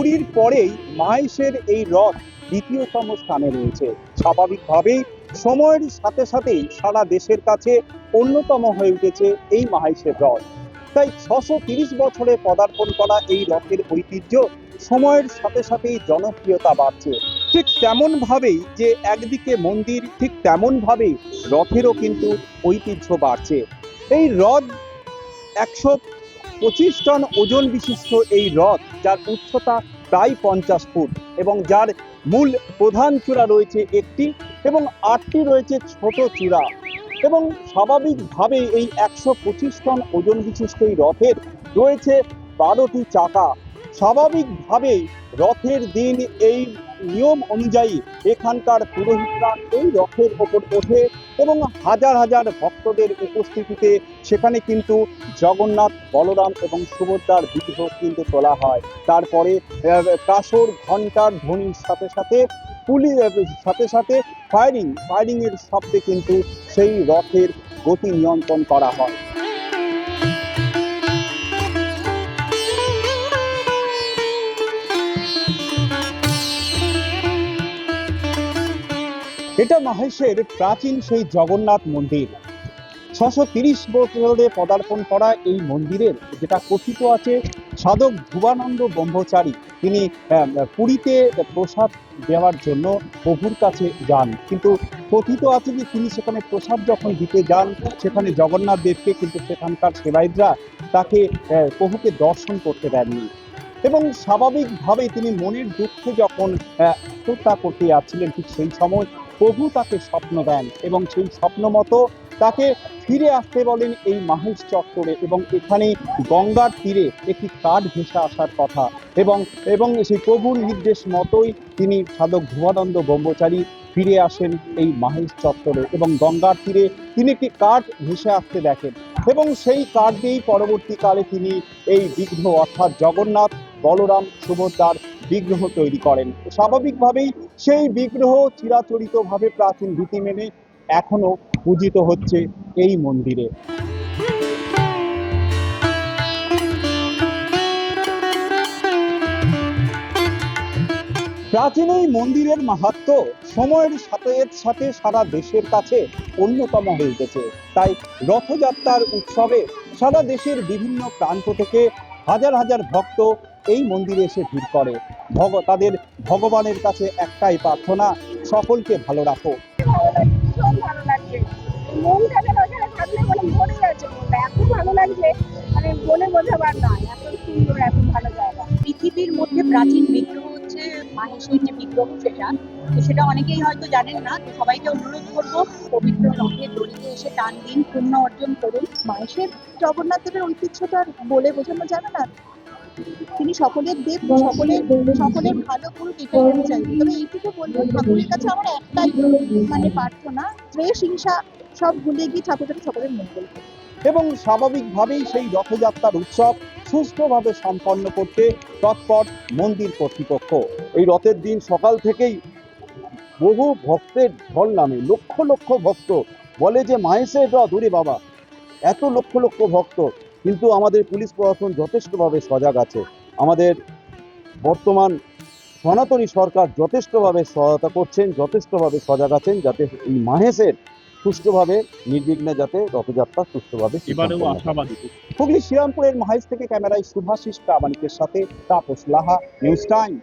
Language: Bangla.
পুরীর পরেই মাহেশের এই রথ দ্বিতীয়তম স্থানে রয়েছে। স্বাভাবিকভাবেই সময়ের সাথে সাথেই সারা দেশের কাছে অন্যতম হয়ে উঠেছে এই মাহেশের রথ। তাই 630 বছরে পদার্পণ করা এই রথের ঐতিহ্য সময়ের সাথে সাথেই জনপ্রিয়তা বাড়ছে। ঠিক তেমন ভাবেই যে একদিকে মন্দির, ঠিক তেমন ভাবেই রথেরও কিন্তু ঐতিহ্য বাড়ছে। এই রথ 125 টন ওজন বিশিষ্ট এই রথ, যার উচ্চতা প্রায় 50 ফুট এবং যার মূল প্রধান চূড়া রয়েছে একটি এবং 8টি রয়েছে ছোট চূড়া। এবং স্বাভাবিকভাবেই এই 125 টন ওজন বিশিষ্ট এই রথের রয়েছে 12টি চাকা। স্বাভাবিকভাবেই রথের দিন এই নিয়ম অনুযায়ী এখানকার পুরোহিতরা এই রথের ওপর ওঠে এবং হাজার হাজার ভক্তদের উপস্থিতিতে সেখানে কিন্তু জগন্নাথ, বলরাম এবং সুভদ্রার বিগ্রহ কিন্তু তোলা হয়। তারপরে কাসর, ঘণ্টার ধ্বনির সাথে সাথে ফায়ারিং এর শব্দে কিন্তু সেই রথের গতি নিয়ন্ত্রণ করা হয়। এটা মাহেশের প্রাচীন সেই জগন্নাথ মন্দির। 630 বছরে পদার্পণ করা এই মন্দিরের যেটা কথিত আছে, সাধক ধ্রুবানন্দ ব্রহ্মচারী তিনি পুরীতে প্রসাদ দেওয়ার জন্য প্রভুর কাছে যান, কিন্তু কথিত আছে যে তিনি সেখানে প্রসাদ যখন দিতে যান সেখানে জগন্নাথ দেবকে কিন্তু সেখানকার সেবায়িতরা তাকে প্রভুকে দর্শন করতে দেননি এবং স্বাভাবিকভাবেই তিনি মনের দুঃখে যখন আত্মহত্যা করতে যাচ্ছিলেন ঠিক সেই সময় প্রভু তাকে স্বপ্ন দেন এবং সেই স্বপ্ন মতো তাকে ফিরে আসতে বলেন এই মাহেশ চত্বরে এবং এখানে গঙ্গার তীরে একটি কাঠ ভেসে আসার কথা এবং সেই প্রভুর নির্দেশ মতোই তিনি সাধক ধ্রুবানন্দ ব্রহ্মচারী ফিরে আসেন এই মাহেশ চত্বরে এবং গঙ্গার তীরে তিনি একটি কাঠ ভেসে আসতে দেখেন এবং সেই কাঠ দিয়েই পরবর্তীকালে তিনি এই বিগ্রহ অর্থাৎ জগন্নাথ, বলরাম, সুভদ্রার বিগ্রহ তৈরি করেন। স্বাভাবিকভাবেই সেই বিগ্রহ চিরাচরিতভাবে প্রাচীন রীতি মেনে এখনো পূজিত হচ্ছে এই মন্দিরে। প্রাচীন এই মন্দিরের মাহাত্ম্য সময়ের সাথে সাথে সারা দেশের কাছে অন্যতম হয়ে উঠেছে। তাই রথযাত্রার উৎসবে সারা দেশের বিভিন্ন প্রান্ত থেকে হাজার হাজার ভক্ত এই মন্দিরে এসে ভিড় করে। তাদের ভগবানের কাছে একটাই প্রার্থনা, সকলকে ভালো রাখো। ভালো লাগছে, মনটা যেন ওখানে থাকলে মানে ভরে যাচ্ছে, এত ভালো লাগছে, মানে বলে বোঝাবার নয়, এত সুন্দর, এত ভালো জায়গা। পৃথিবীর মধ্যে প্রাচীন বিগ্রহ হচ্ছে মাহেশের যে বিগ্রহ, সেটা অনেকেই হয়তো জানেন না। তো সবাইকে অনুরোধ করবো, পবিত্র রথের দড়িতে এসে টান দিন, পুণ্য অর্জন করুন। মাহেশের জগন্নাথ দেবের ঐতিহ্যটা বলে বোঝানো যাবে না। তিনি সকলের দেব, সকলের ভালো করুক, এটাই আমি চাইবো। তবে এইটুকু বলবো, ঠাকুরের কাছে আমার একটাই মানে প্রার্থনা, দ্বেষ, হিংসা সব ভুলে গিয়ে ঠাকুর যাতে সকলের মঙ্গল করে। এবং স্বাভাবিকভাবেই সেই রথযাত্রার উৎসব সুষ্ঠুভাবে সম্পন্ন করতে তৎপর মন্দির কর্তৃপক্ষ। এই রথের দিন সকাল থেকেই বহু ভক্তের ঢল নামে, লক্ষ লক্ষ ভক্ত বলে যে মাহেশের রথ, ওরে বাবা, এত লক্ষ লক্ষ ভক্ত। কিন্তু আমাদের পুলিশ প্রশাসন যথেষ্টভাবে সজাগ আছে, আমাদের বর্তমান সনাতনী সরকার যথেষ্টভাবে সহায়তা করছেন, যথেষ্টভাবে সজাগ আছেন যাতে এই মাহেশের সুষ্ঠুভাবে নির্বিঘ্নে যাতে রথযাত্রা সুষ্ঠুভাবে। হুগলি শ্রীরামপুরের মাহেশ থেকে ক্যামেরায় শুভাশিস প্রামাণিকের সাথে তাপস লাহা, নিউজ টাইম।